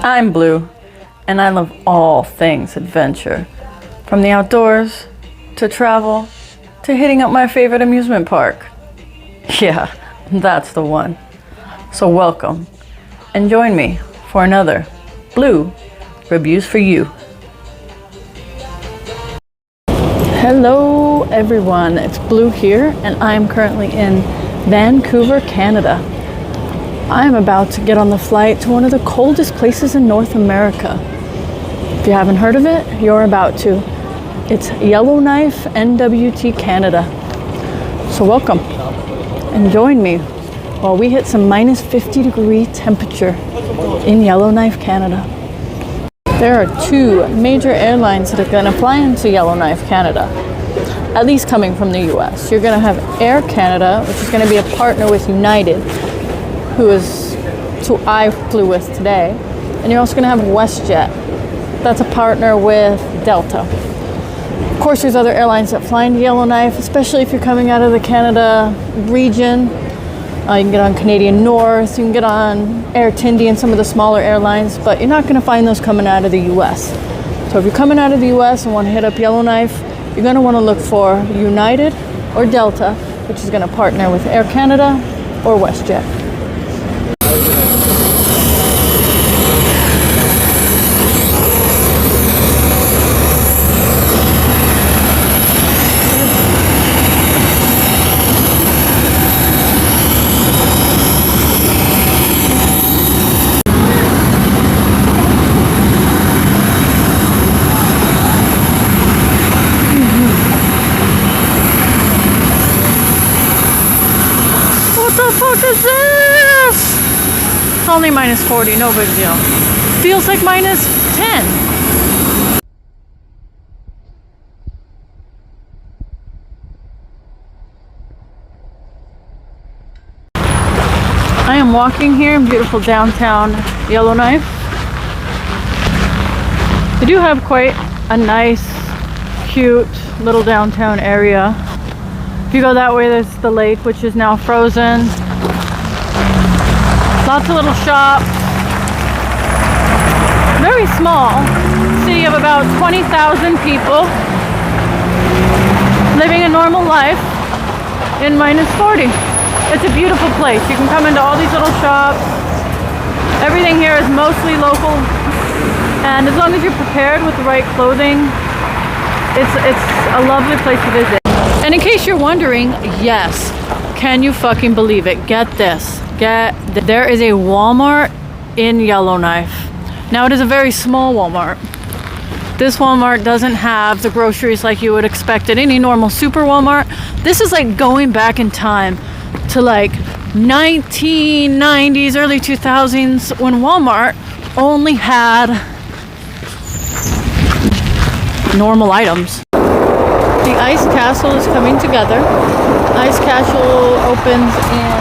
I'm Blue, and I love all things adventure. From the outdoors, to travel, to hitting up my favorite amusement park. Yeah, that's the one. So welcome, and join me for another Blue Reviews for You. Hello everyone, it's Blue here, and I'm currently in Vancouver, Canada. I'm about to get on the flight to one of the coldest places in North America. If you haven't heard of it, you're about to. It's Yellowknife, NWT Canada. So welcome, and join me while we hit some minus 50-degree temperature in Yellowknife, Canada. There are two major airlines that are going to fly into Yellowknife, Canada, at least coming from the US. You're going to have Air Canada, which is going to be a partner with United, who I flew with today. And you're also going to have WestJet. That's a partner with Delta. Of course, there's other airlines that fly into Yellowknife, especially if you're coming out of the Canada region. You can get on Canadian North, you can get on Air Tindy and some of the smaller airlines, but you're not going to find those coming out of the US. So if you're coming out of the US and want to hit up Yellowknife, you're going to want to look for United or Delta, which is going to partner with Air Canada or WestJet. What the fuck is this? It's only minus 40, no big deal. Feels like minus 10. I am walking here in beautiful downtown Yellowknife. They do have quite a nice, cute little downtown area. If you go that way, there's the lake, which is now frozen. Lots of little shops. Very small. City of about 20,000 people living a normal life in minus 40. It's a beautiful place. You can come into all these little shops. Everything here is mostly local. And as long as you're prepared with the right clothing, it's a lovely place to visit. And in case you're wondering, yes, can you fucking believe it? Get this. There is a Walmart in Yellowknife. Now it is a very small Walmart. This Walmart doesn't have the groceries like you would expect at any normal super Walmart. This is like going back in time to like 1990s, early 2000s, when Walmart only had normal items. The Ice Castle is coming together. Ice Castle opens in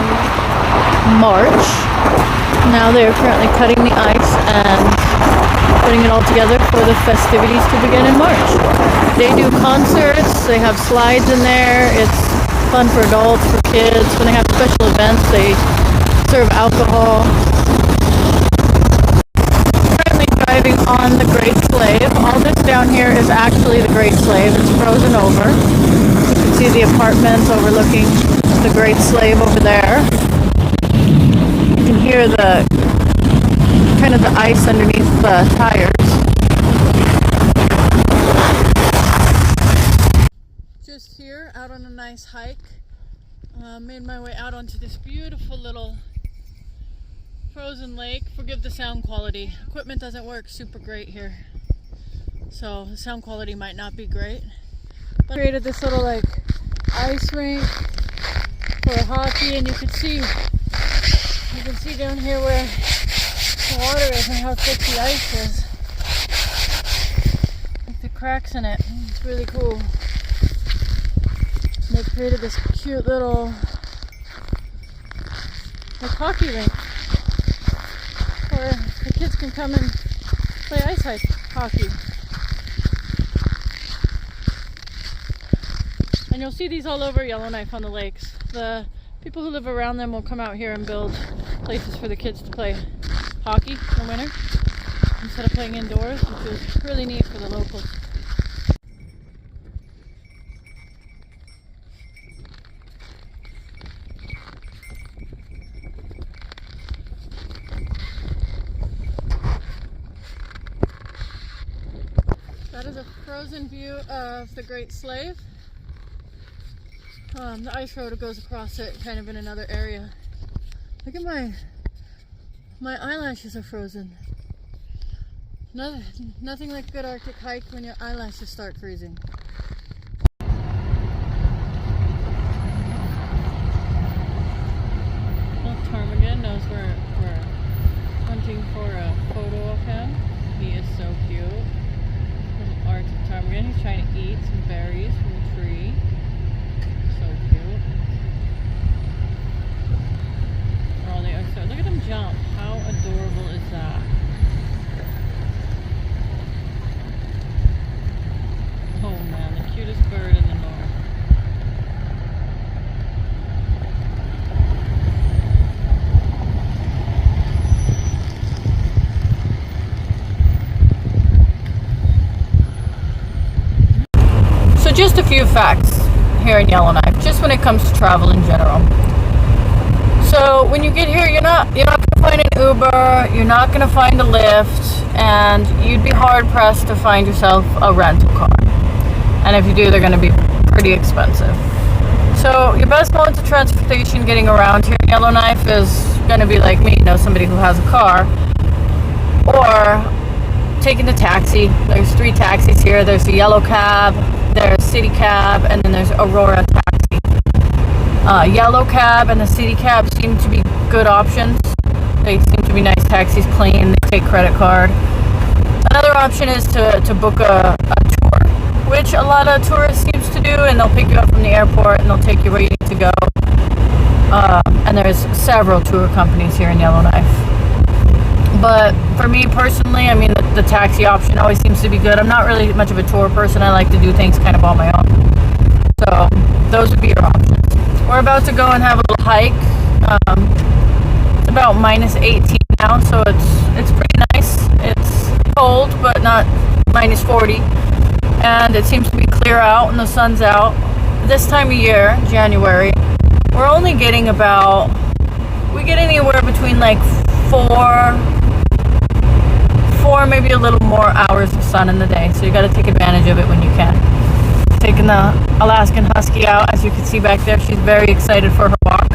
March. Now they are currently cutting the ice and putting it all together for the festivities to begin in March. They do concerts, they have slides in there, it's fun for adults, for kids. When they have special events, they serve alcohol. Currently driving on the Great Slave. All this down here is actually the Great Slave. It's frozen over. You can see the apartments overlooking the Great Slave over there. You can hear the kind of the ice underneath the tires. Just here, out on a nice hike. Made my way out onto this beautiful little frozen lake. Forgive the sound quality. Equipment doesn't work super great here, so the sound quality might not be great. But I created this little like ice rink for hockey, and you can see down here where the water is and how thick the ice is. Like the cracks in it. It's really cool. They created this cute little like hockey rink where the kids can come and play ice hockey. And you'll see these all over Yellowknife on the lakes. The people who live around them will come out here and build places for the kids to play hockey in the winter. instead of playing indoors, which is really neat for the locals. That is a frozen view of the Great Slave. The ice road goes across it, kind of in another area. Look at my eyelashes are frozen. Nothing like a good Arctic hike when your eyelashes start freezing. Well, Ptarmigan knows we're hunting for a photo of him. He is so cute. Little Arctic ptarmigan. He's trying to eat some berries from the tree. So cute. Oh, they are so. Look at them jump. How adorable is that? Oh man, the cutest bird in the north. So just a few facts here in Yellowknife, just when it comes to travel in general. So when you get here, you're not going to find an Uber, you're not going to find a Lyft, and you'd be hard pressed to find yourself a rental car. And if you do, they're going to be pretty expensive. So your best modes of transportation getting around here in Yellowknife is going to be like me, somebody who has a car, or taking the taxi. There's 3 taxis here. There's the Yellow Cab, there's City Cab, and then there's Aurora Taxi. Yellow Cab and the City Cab seem to be good options. They seem to be nice taxis, clean, they take credit card. Another option is to book a tour, which a lot of tourists seems to do, and they'll pick you up from the airport and they'll take you where you need to go. And there's several tour companies here in Yellowknife. But for me personally, I mean, the taxi option always seems to be good. I'm not really much of a tour person. I like to do things kind of on my own. So those would be your options. We're about to go and have a little hike. It's about -18 now, so it's pretty nice. It's cold, but not -40. And it seems to be clear out and the sun's out. This time of year, January, we're only getting we get anywhere between like 4, maybe a little more hours of sun in the day. So you got to take advantage of it when you can. Taking the Alaskan Husky out, as you can see back there. She's very excited for her walk.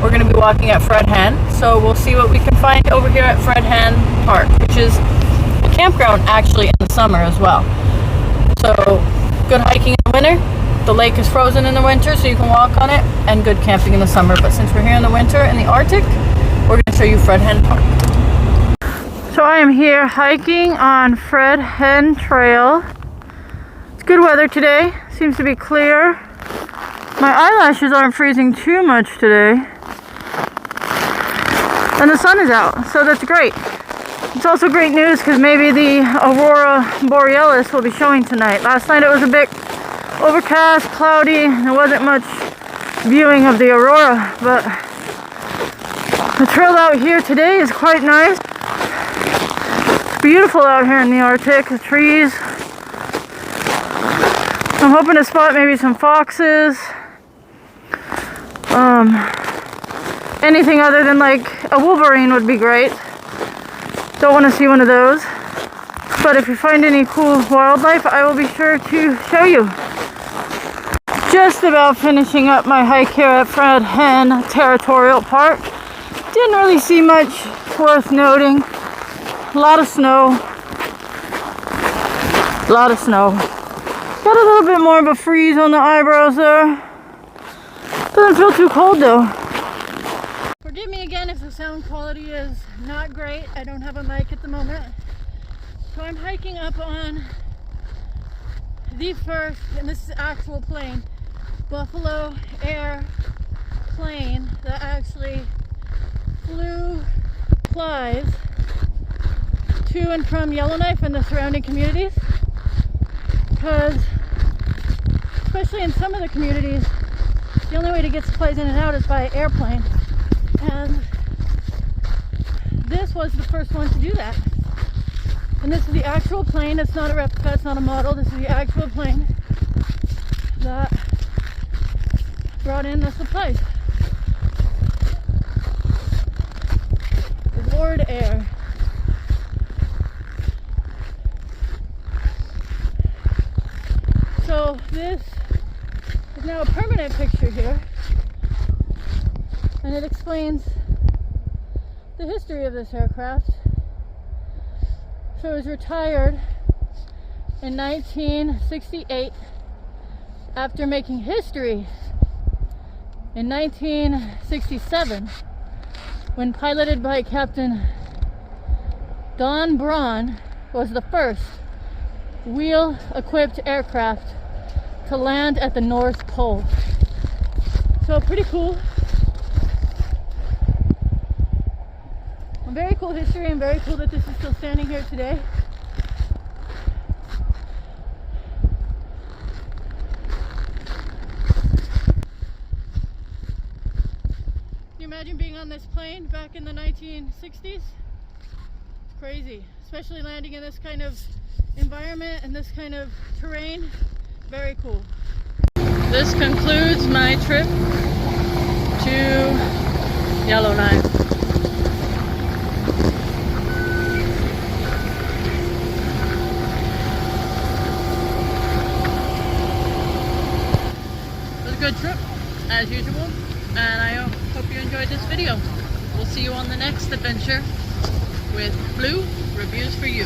We're going to be walking at Fred Hen, so we'll see what we can find over here at Fred Hen Park, which is a campground actually in the summer as well. So good hiking in the winter. The lake is frozen in the winter, so you can walk on it, and good camping in the summer. But since we're here in the winter in the Arctic, we're going to show you Fred Hen Park. So I am here hiking on Fred Hen Trail. It's good weather today. Seems to be clear. My eyelashes aren't freezing too much today. And the sun is out, so that's great. It's also great news because maybe the Aurora Borealis will be showing tonight. Last night it was a bit overcast, cloudy, and there wasn't much viewing of the aurora, but the trail out here today is quite nice. It's beautiful out here in the Arctic, the trees. I'm hoping to spot maybe some foxes. Anything other than like a wolverine would be great. Don't want to see one of those. But if you find any cool wildlife, I will be sure to show you. Just about finishing up my hike here at Fred Hen Territorial Park. Didn't really see much worth noting. A lot of snow. Got a little bit more of a freeze on the eyebrows there. Doesn't feel too cold though. Forgive me again if the sound quality is not great. I don't have a mic at the moment. So I'm hiking up on the first, and this is actual plane, Buffalo Air plane that actually flies to and from Yellowknife and the surrounding communities. Because, especially in some of the communities, the only way to get supplies in and out is by airplane. And this was the first one to do that. And this is the actual plane. It's not a replica, it's not a model. This is the actual plane that brought in the supplies. Ward Air. So this is now a permanent picture here, and it explains the history of this aircraft. So it was retired in 1968 after making history in 1967 when piloted by Captain Don Braun was the first wheel-equipped aircraft to land at the North Pole. So pretty cool. Very cool history, and very cool that this is still standing here today. Can you imagine being on this plane back in the 1960s? Crazy, especially landing in this kind of environment and this kind of terrain. Very cool. This concludes my trip to Yellowknife. Good trip as usual, and I hope you enjoyed this video. We'll see you on the next adventure with Blue Reviews for You.